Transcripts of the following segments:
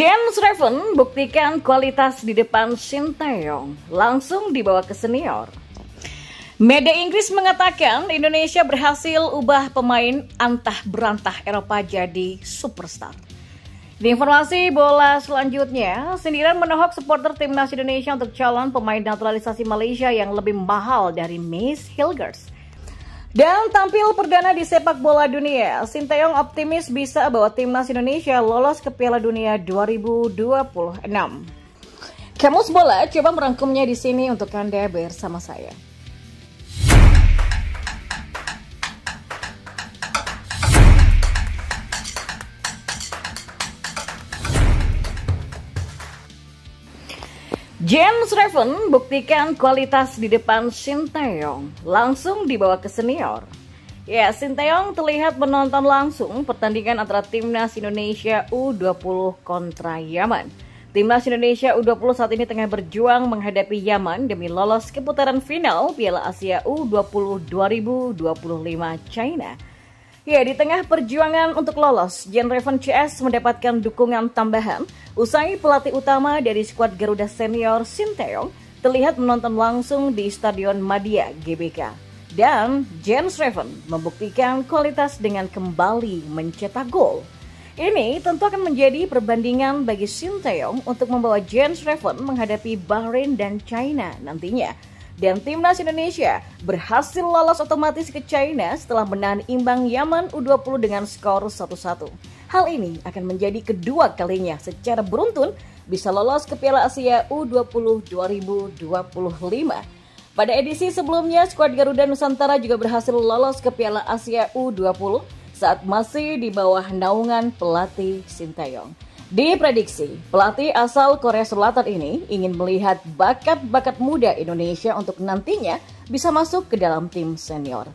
James Raven buktikan kualitas di depan Sinteyong, langsung dibawa ke senior. Media Inggris mengatakan Indonesia berhasil ubah pemain antah berantah Eropa jadi superstar. Di informasi bola selanjutnya, sindiran menohok supporter timnas Indonesia untuk calon pemain naturalisasi Malaysia yang lebih mahal dari Mace Hilgers. Dan tampil perdana di sepak bola dunia, Sinteyong optimis bisa bawa timnas Indonesia lolos ke Piala Dunia 2026. Kamus Bola coba merangkumnya di sini untuk Anda bersama saya. James Raven buktikan kualitas di depan Sinteyong, langsung dibawa ke senior. Ya, Sinteyong terlihat menonton langsung pertandingan antara Timnas Indonesia U20 kontra Yaman. Timnas Indonesia U20 saat ini tengah berjuang menghadapi Yaman demi lolos ke putaran final Piala Asia U20 2025 China. Ya, di tengah perjuangan untuk lolos, James Raven CS mendapatkan dukungan tambahan usai pelatih utama dari skuad Garuda Senior Sinteyong terlihat menonton langsung di Stadion Madia GBK. Dan James Raven membuktikan kualitas dengan kembali mencetak gol. Ini tentu akan menjadi perbandingan bagi Sinteyong untuk membawa James Raven menghadapi Bahrain dan China nantinya. Dan timnas Indonesia berhasil lolos otomatis ke China setelah menahan imbang Yaman U20 dengan skor 1-1. Hal ini akan menjadi kedua kalinya secara beruntun bisa lolos ke Piala Asia U20 2025. Pada edisi sebelumnya, skuad Garuda Nusantara juga berhasil lolos ke Piala Asia U20 saat masih di bawah naungan pelatih Sinteyong. Diprediksi, pelatih asal Korea Selatan ini ingin melihat bakat-bakat muda Indonesia untuk nantinya bisa masuk ke dalam tim senior.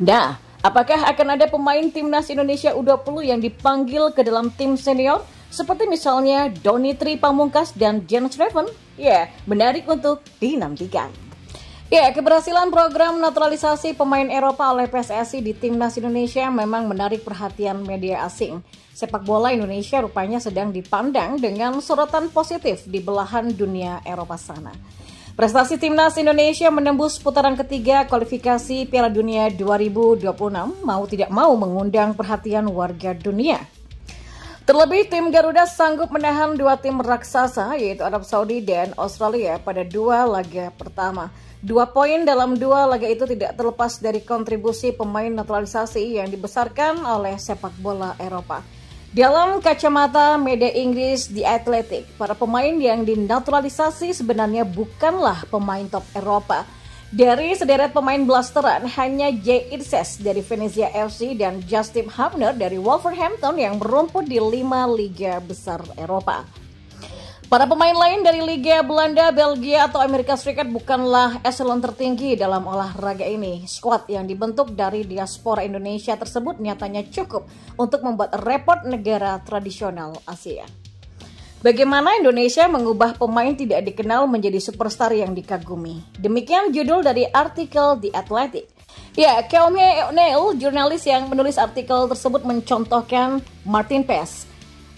Nah, apakah akan ada pemain timnas Indonesia U20 yang dipanggil ke dalam tim senior? Seperti misalnya Donny Pamungkas dan James Raven? Ya, menarik untuk dinantikan. Ya, keberhasilan program naturalisasi pemain Eropa oleh PSSI di timnas Indonesia memang menarik perhatian media asing. Sepak bola Indonesia rupanya sedang dipandang dengan sorotan positif di belahan dunia Eropa sana. Prestasi timnas Indonesia menembus putaran ketiga kualifikasi Piala Dunia 2026 mau tidak mau mengundang perhatian warga dunia. Terlebih tim Garuda sanggup menahan dua tim raksasa yaitu Arab Saudi dan Australia pada dua laga pertama. 2 poin dalam 2 laga itu tidak terlepas dari kontribusi pemain naturalisasi yang dibesarkan oleh sepak bola Eropa. Dalam kacamata media Inggris The Athletic, para pemain yang dinaturalisasi sebenarnya bukanlah pemain top Eropa. Dari sederet pemain blasteran, hanya Jay Itzes dari Venezia FC dan Justin Hubner dari Wolverhampton yang berumput di 5 liga besar Eropa. Para pemain lain dari Liga Belanda, Belgia, atau Amerika Serikat bukanlah eselon tertinggi dalam olahraga ini. Skuad yang dibentuk dari diaspora Indonesia tersebut nyatanya cukup untuk membuat repot negara tradisional Asia. Bagaimana Indonesia mengubah pemain tidak dikenal menjadi superstar yang dikagumi? Demikian judul dari artikel The Athletic. Ya, Keomhe O'Neil, jurnalis yang menulis artikel tersebut mencontohkan Martin Paes.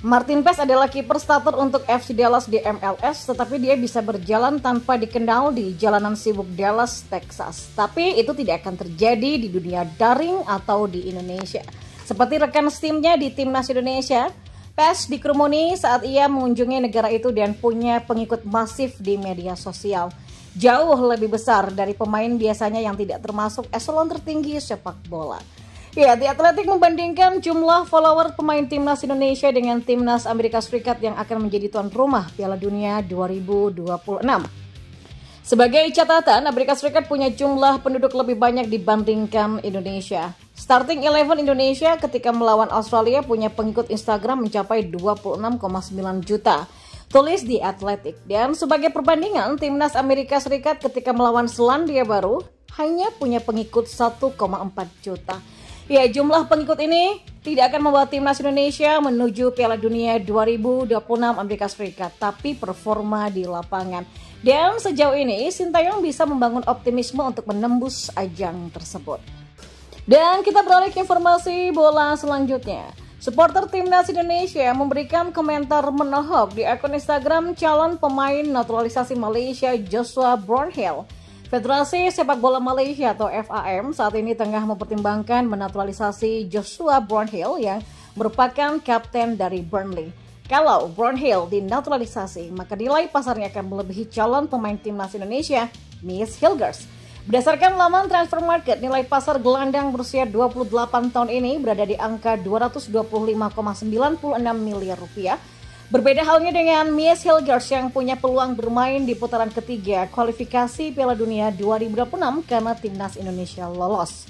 Martin Paes adalah kiper starter untuk FC Dallas di MLS, tetapi dia bisa berjalan tanpa dikenal di jalanan sibuk Dallas, Texas. Tapi itu tidak akan terjadi di dunia daring atau di Indonesia. Seperti rekan timnya di Timnas Indonesia, Paes dikerumuni saat ia mengunjungi negara itu dan punya pengikut masif di media sosial. Jauh lebih besar dari pemain biasanya yang tidak termasuk eselon tertinggi sepak bola. Ya, The Athletic membandingkan jumlah follower pemain timnas Indonesia dengan timnas Amerika Serikat yang akan menjadi tuan rumah Piala Dunia 2026. Sebagai catatan, Amerika Serikat punya jumlah penduduk lebih banyak dibandingkan Indonesia. Starting 11 Indonesia ketika melawan Australia punya pengikut Instagram mencapai 26,9 juta. Tulis The Athletic. Dan sebagai perbandingan, timnas Amerika Serikat ketika melawan Selandia Baru hanya punya pengikut 1,4 juta. Ya, jumlah pengikut ini tidak akan membawa timnas Indonesia menuju Piala Dunia 2026 Amerika Serikat, tapi performa di lapangan. Dan sejauh ini, Sinteyong bisa membangun optimisme untuk menembus ajang tersebut. Dan kita beralih ke informasi bola selanjutnya. Supporter Timnas Indonesia memberikan komentar menohok di akun Instagram calon pemain naturalisasi Malaysia Joshua Brownhill. Federasi Sepak Bola Malaysia atau FAM saat ini tengah mempertimbangkan menaturalisasi Joshua Brownhill yang merupakan kapten dari Burnley. Kalau Brownhill dinaturalisasi, maka nilai pasarnya akan melebihi calon pemain Timnas Indonesia, Mies Hilgers. Berdasarkan laman Transfer Market, nilai pasar gelandang berusia 28 tahun ini berada di angka 225,96 miliar rupiah. Berbeda halnya dengan Mies Hilgers yang punya peluang bermain di putaran ketiga kualifikasi Piala Dunia 2026 karena Timnas Indonesia lolos.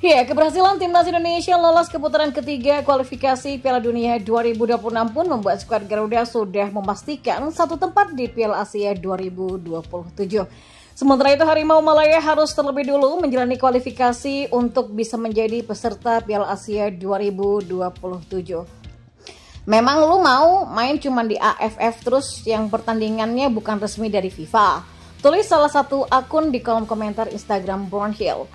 Ya, keberhasilan Timnas Indonesia lolos ke putaran ketiga kualifikasi Piala Dunia 2026 pun membuat skuad Garuda sudah memastikan satu tempat di Piala Asia 2027. Sementara itu, Harimau Malaya harus terlebih dulu menjalani kualifikasi untuk bisa menjadi peserta Piala Asia 2027. Memang lu mau main cuma di AFF terus yang pertandingannya bukan resmi dari FIFA? Tulis salah satu akun di kolom komentar Instagram Brownhill.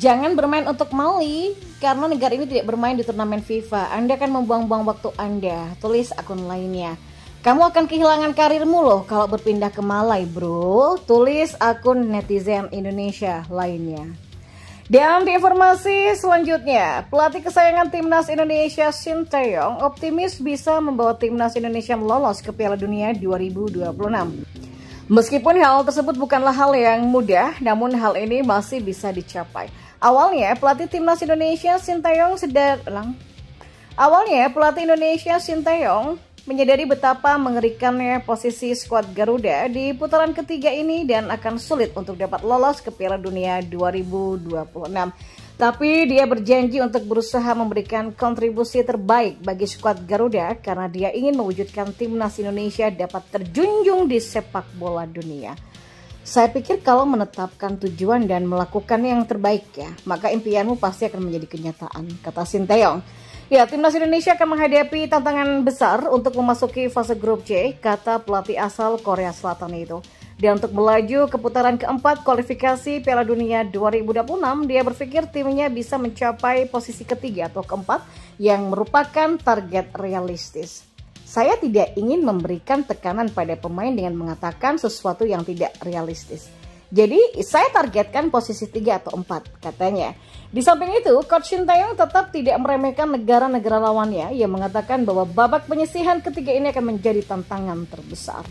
Jangan bermain untuk Mali karena negara ini tidak bermain di turnamen FIFA. Anda akan membuang-buang waktu Anda. Tulis akun lainnya. Kamu akan kehilangan karirmu loh kalau berpindah ke Malai, bro. Tulis akun netizen Indonesia lainnya. Dan di informasi selanjutnya, pelatih kesayangan Timnas Indonesia Sinteyong optimis bisa membawa Timnas Indonesia lolos ke Piala Dunia 2026. Meskipun hal tersebut bukanlah hal yang mudah, namun hal ini masih bisa dicapai. Awalnya pelatih Indonesia Sinteyong menyadari betapa mengerikannya posisi skuad Garuda di putaran ketiga ini dan akan sulit untuk dapat lolos ke Piala Dunia 2026. Tapi dia berjanji untuk berusaha memberikan kontribusi terbaik bagi skuad Garuda karena dia ingin mewujudkan Timnas Indonesia dapat terjunjung di sepak bola dunia. Saya pikir kalau menetapkan tujuan dan melakukan yang terbaik ya, maka impianmu pasti akan menjadi kenyataan, kata Sinteyong. Ya, Timnas Indonesia akan menghadapi tantangan besar untuk memasuki fase grup C, kata pelatih asal Korea Selatan itu. Dan untuk melaju ke putaran keempat kualifikasi Piala Dunia 2026, dia berpikir timnya bisa mencapai posisi ketiga atau keempat yang merupakan target realistis. Saya tidak ingin memberikan tekanan pada pemain dengan mengatakan sesuatu yang tidak realistis. Jadi saya targetkan posisi 3 atau 4, katanya. Di samping itu, Coach Sinteyong tetap tidak meremehkan negara-negara lawannya. Ia mengatakan bahwa babak penyisihan ketiga ini akan menjadi tantangan terbesar.